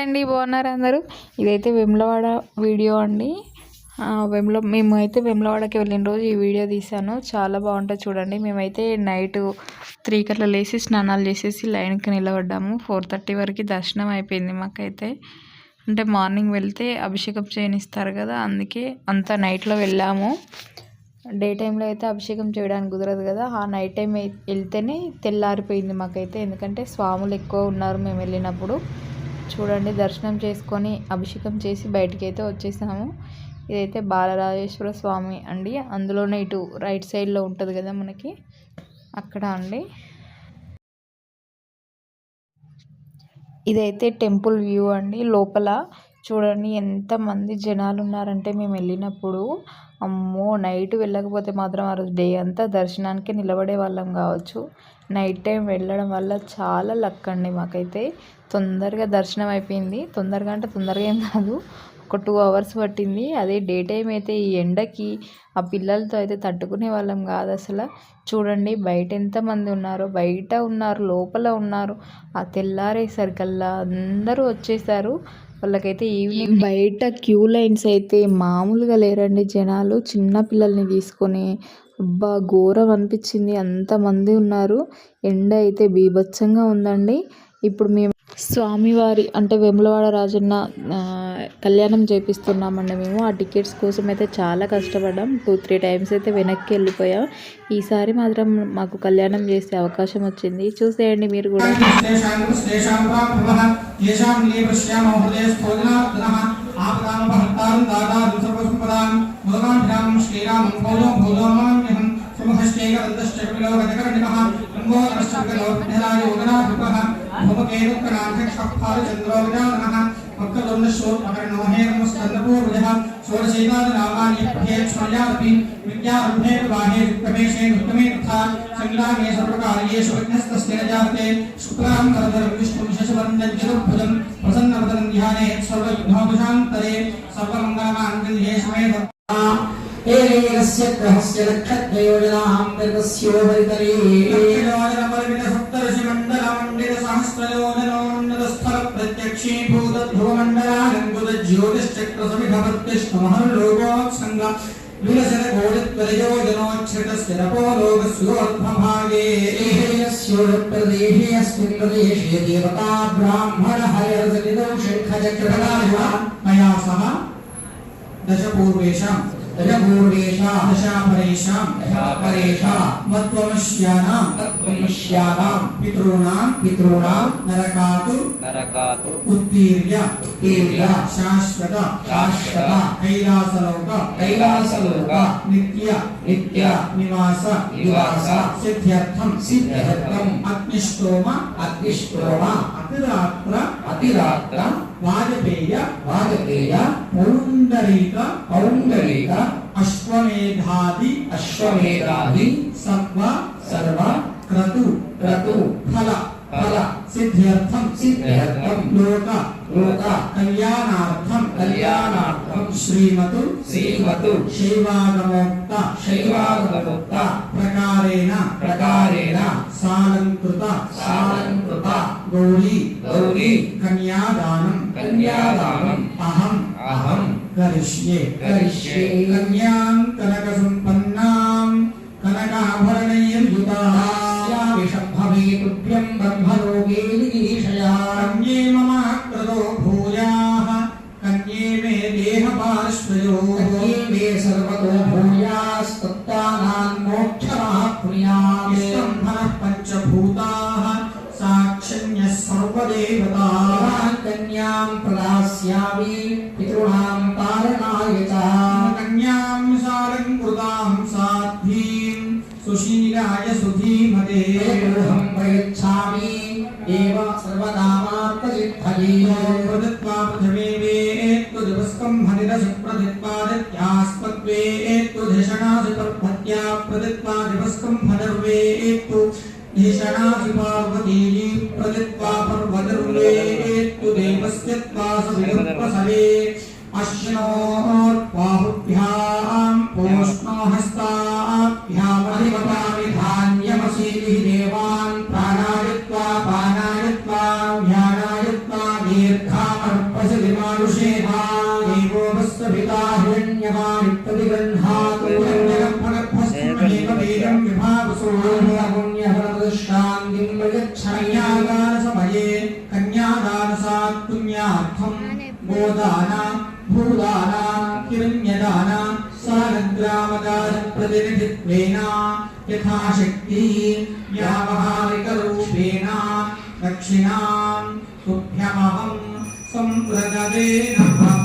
అండి, బాగున్నారు అందరూ. ఇదైతే వేములవాడ వీడియో అండి. మేమైతే వేములవాడకి వెళ్ళిన రోజు ఈ వీడియో తీసాను. చాలా బాగుంటుంది చూడండి. మేమైతే నైట్ 3 కట్ల లేచి స్నానాలు చేసేసి లైన్కి నిలబడ్డాము. 4:30 వరకు దర్శనం అయిపోయింది మాకైతే. అంటే మార్నింగ్ వెళ్తే అభిషేకం చేయనిస్తారు కదా, అందుకే అంత నైట్లో వెళ్ళాము. డే టైంలో అయితే అభిషేకం చేయడానికి కుదరదు కదా, ఆ నైట్ టైం వెళ్తేనే తెల్లారిపోయింది మాకైతే. ఎందుకంటే స్వాములు ఎక్కువ ఉన్నారు మేము వెళ్ళినప్పుడు. చూడండి, దర్శనం చేసుకొని అభిషేకం చేసి బయటికి అయితే వచ్చేసాము. ఇదైతే బాలరాజేశ్వర స్వామి అండి. అందులోనే ఇటు రైట్ సైడ్లో ఉంటుంది కదా మనకి, అక్కడ అండి. ఇదైతే టెంపుల్ వ్యూ అండి. లోపల చూడండి ఎంతమంది జనాలు ఉన్నారంటే మేము వెళ్ళినప్పుడు, అమ్మో, నైట్ వెళ్ళకపోతే మాత్రం ఆ రోజు డే అంతా దర్శనానికి నిలబడే వాళ్ళం కావచ్చు. నైట్ టైం వెళ్ళడం వల్ల చాలా లక్ అండి మాకైతే. తొందరగా దర్శనం అయిపోయింది. తొందరగా అంటే తొందరగా ఏం కాదు, ఒక 2 అవర్స్ పట్టింది. అదే డే టైం అయితే ఈ ఎండకి ఆ పిల్లలతో అయితే తట్టుకునే వాళ్ళం కాదు అసలు. చూడండి బయట ఎంతమంది ఉన్నారో, బయట ఉన్నారు, లోపల ఉన్నారు. ఆ తెల్లారేసరికల్లా అందరూ వచ్చేసారు. వాళ్ళకైతే ఈవినింగ్ బయట క్యూ లైన్స్ అయితే మామూలుగా లేరండి జనాలు. చిన్న పిల్లల్ని తీసుకొని అబ్బా ఘోరం అనిపించింది, అంతమంది ఉన్నారు. ఎండ అయితే బీభత్సంగా ఉందండి. ఇప్పుడు మేము స్వామివారి అంటే వేములవాడ రాజన్న కళ్యాణం చేపిస్తున్నామండి మేము. ఆ టికెట్స్ కోసం అయితే చాలా కష్టపడ్డాం. 2-3 టైమ్స్ అయితే వెనక్కి వెళ్ళిపోయాం. ఈసారి మాత్రం మాకు కళ్యాణం చేసే అవకాశం వచ్చింది. చూసేయండి మీరు కూడా. పితॄణాం నరకాతు ఉత్తీర్య శాశ్వత కైలాసలోక నిత్య నివాస సిద్ధ్యర్థం అగ్నిష్టోమ అతిరాత్ర వాజపేయ పౌండరీక అశ్వమేధాది సర్వ క్రతు ఫల సిద్ధ్యర్థం లోక కళ్యాణార్థం శ్రీమతు శైవాగమోక్త ప్రకారేణ సాలంకృత గౌరీ కన్యాదానం అహం కరిష్యే కన్యాం కనక సంపన్నాం కనకాభరణైర్యుతాం భవేతుభ్యం బ్రహ్మలోకే గిరీశయా కన్యే మమ క్రదో భూయాః కన్యే మే దేహపార్శ్వయోః కన్యే మే సర్వతో భూయాస్తత్తానాం మోక్షమాప్నుయాం స్తంభః పంచభూతాః సాక్షిణ్యః సర్వదేవతాః కన్యాం ప్రదాస్యామి పితॄణాం పాలనాయ చ కన్యాం సాలంకృతాం సాధ్వీం సుశీలాయ సుధీమతే గృహం ప్రయచ్ఛామి ఏవ సర్వనామార్థసిద్ధయే ప్రదత్వా పృథివీ వేత్తు దివస్కంభనిరసి ప్రదిత్వాదిత్యాస్పద్వేత్తు ధిషణాసి పర్వత్యా ప్రదిత్వా దివస్కంభనిర్వేత్తు धिषणासि पार्वती प्रदित्वा पर्वतिर्वेत्तु देवस्य त्वासविदुर्प्रसवे अश्नोर्बाहुभ्यां पूष्णो हस्ताभ्यामधिपतामि धान्यमसीभिः देवान् प्राणायत्वा व्यानायत्वा दीर्घा प्रसिद्धिमानुषेधा देवो वस्वभिता हिरण्यवाणिप्रतिगृह्णातु हिरण्यगर्भगर्भस्थमेव वेदं विभावसो पुण्यफलप्रदशान्तिं प्रयच्छायागानसमये कन्यादानसात् पुण्यार्थं गोदाना भूदाना हिरण्यदाना सालग्रामदानप्रतिनिधित्वेन यथाशक्ति व्यावहारिकरूपेण दक्षिणां तुभ्यमहं सम्प्रददे नमः।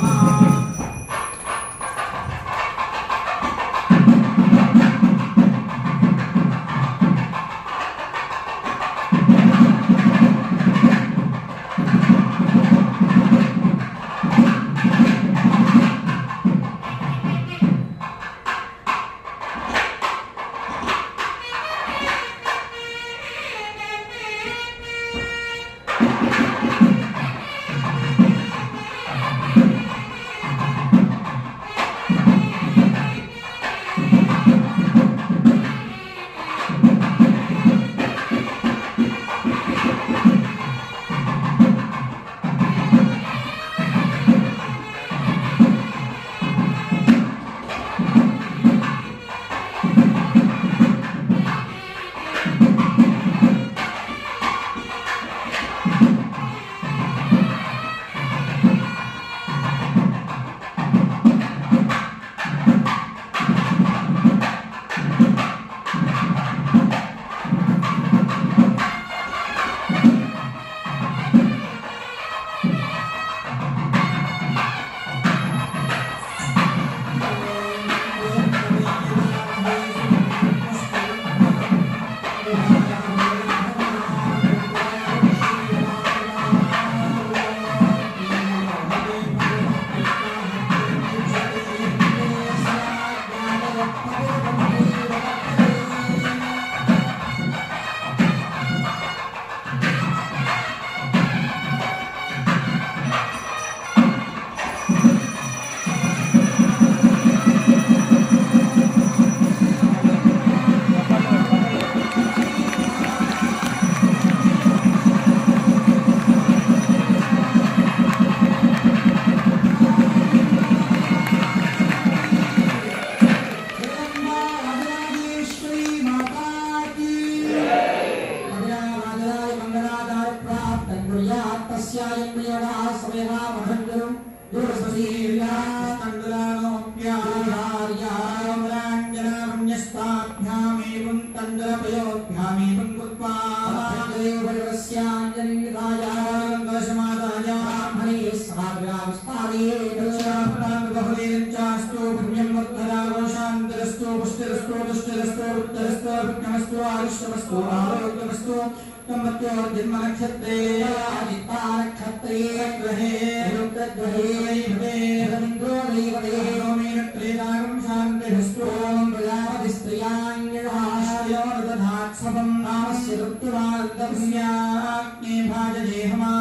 जन्मनक्षत्रे आदित्यानक्षत्रे ग्रहे रुद्रग्रहे रवीन्द्रो दैवदेवमेनत्रेदागं शान्तिभस्तों प्रजापतिस्त्रियाङ्गहाश्रयोर्दधात्सवं नामस्य ऋत्युवार्दभ्याग्ने भाजदेहमा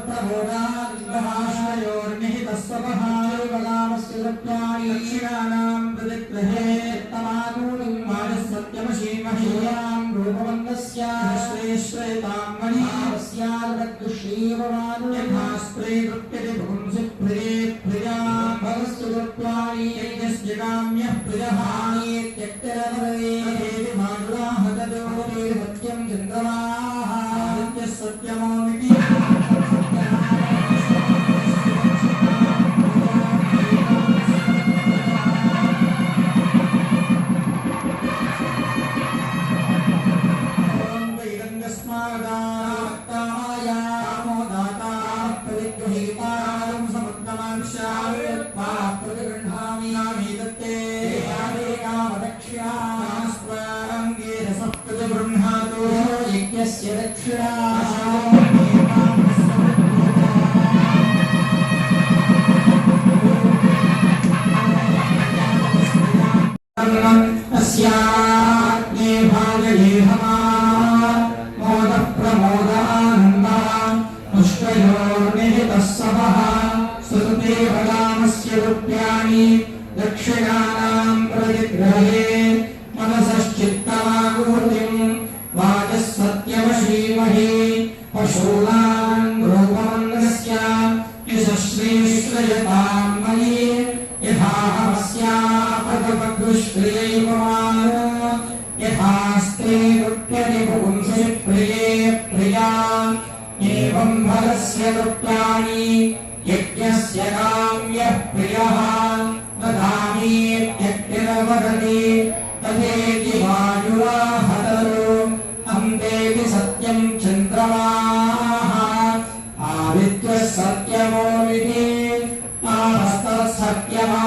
प्रबोधाश्रयोर्निहितस्वपः देवगामस्य ऋत्वाणि दक्षिणानां प्रतिग्रहे तमानूनिं वाजसत्यमशीमहीयां रूपवन्दस्य श्रेतांगणी यथास्त्रे कृत्यते पुंसि प्रिये प्रिया भवस्य ऋत्वाणि यज्ञस्यकाम्यः प्रियः त्यक्तरनवे देवि मातुराः तदोरे सत्यं चन्द्रमाः आदित्यः सत्यमोमिति दक्षिणानां प्रतिग्रहे मनसश्चित्तमागूर्तिं वाचः सत्यमशीमहि पशूनां रूपमन्दस्य निश्चयतां मयि यथाहमस्यापदपदुष्प्रियैवमान यथास्ते नृत्यति पुंसि प्रिये प्रिया एवं भरस्य नृत्याणि यज्ञस्य काम्यः प्रियः ददामि यज्ञवदति तदेति वायुराहतरो अन्तेति सत्यं चन्द्रमाः आदित्यः सत्यमोऽविति आस्तत्सत्यमा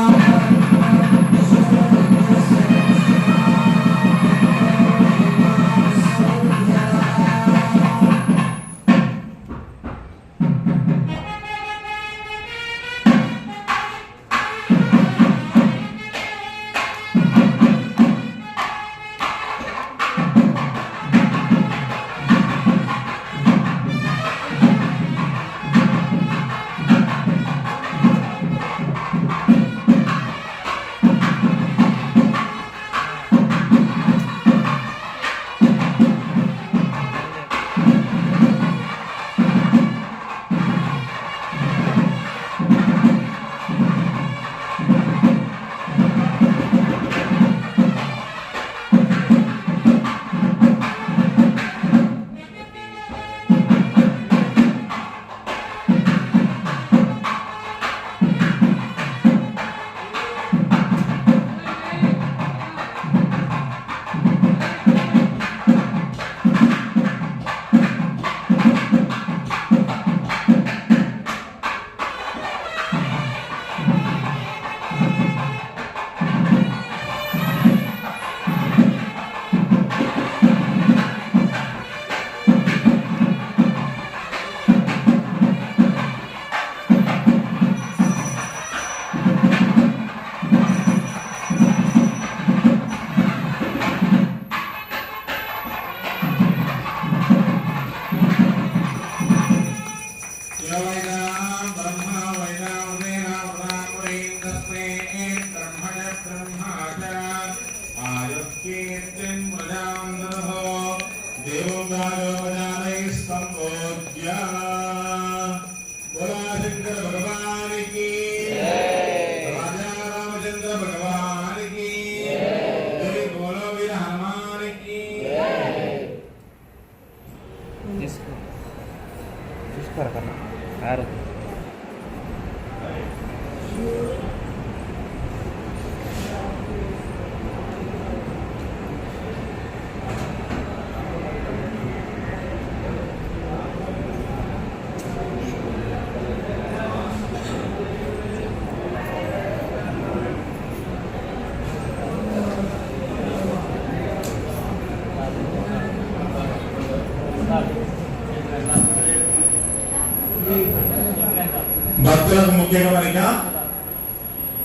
భక్తులకు ముఖ్యంగా మనక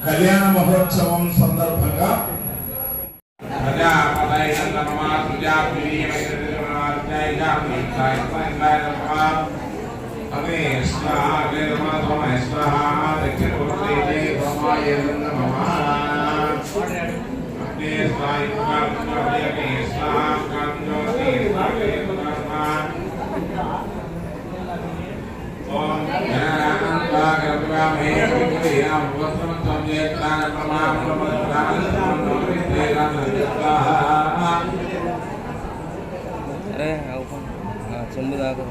కళ్యాణ మహోత్సవం సందర్భంగా చెంబు దాకా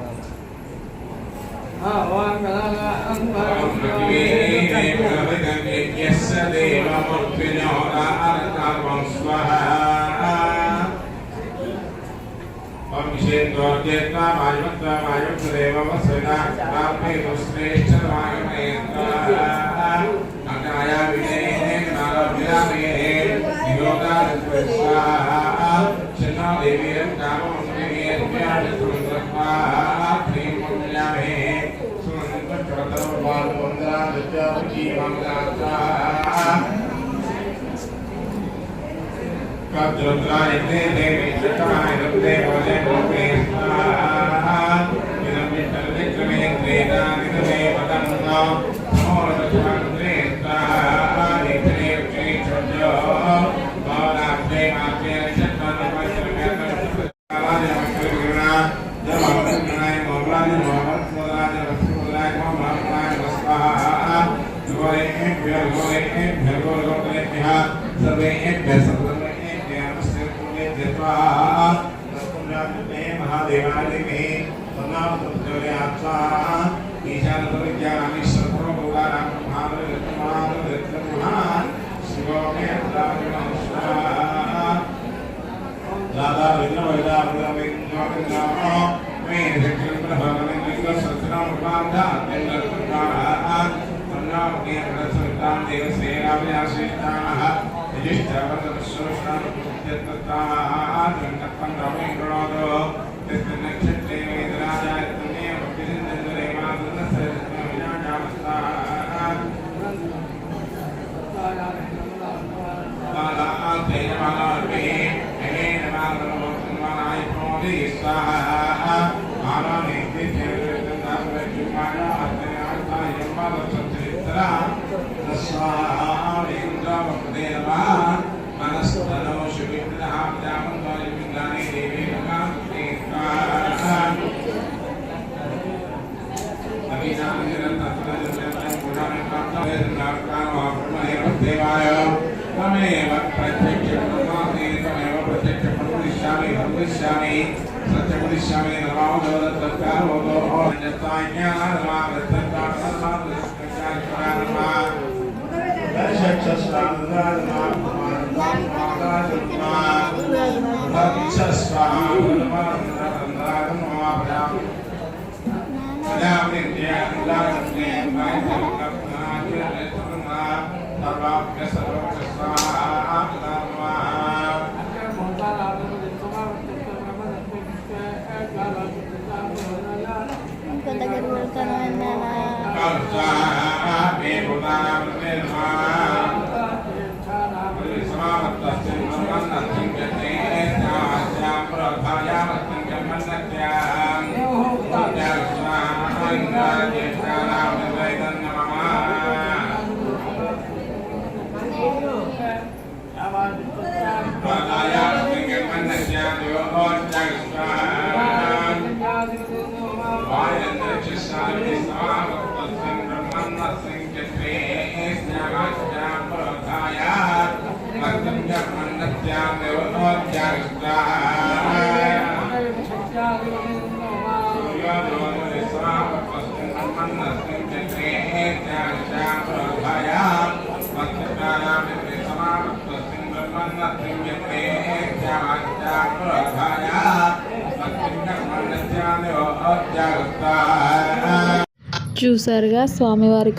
చూసారుగా స్వామివారి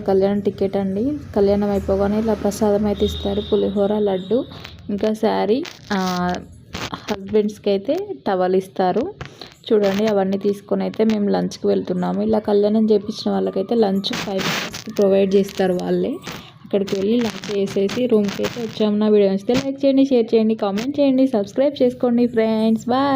కళ్యాణం టికెట్ అండి. కళ్యాణం అయిపోగానే ఇలా ప్రసాదం అయితే ఇస్తారు, పులిహోర, లడ్డు, ఇంకా శారీ, హస్బెండ్స్కి అయితే టవల్ ఇస్తారు. చూడండి, అవన్నీ తీసుకొని అయితే మేము లంచ్కి వెళ్తున్నాము. ఇలా కళ్యాణం చేయించిన వాళ్ళకైతే లంచ్ 5 మెంబర్స్కి ప్రొవైడ్ చేస్తారు వాళ్ళే. అక్కడికి వెళ్ళి లంచ్ చేసేసి రూమ్కి అయితే వచ్చాము. నా వీడియో నచ్చితే లైక్ చేయండి, షేర్ చేయండి, కామెంట్ చేయండి, సబ్స్క్రైబ్ చేసుకోండి ఫ్రెండ్స్. బాయ్.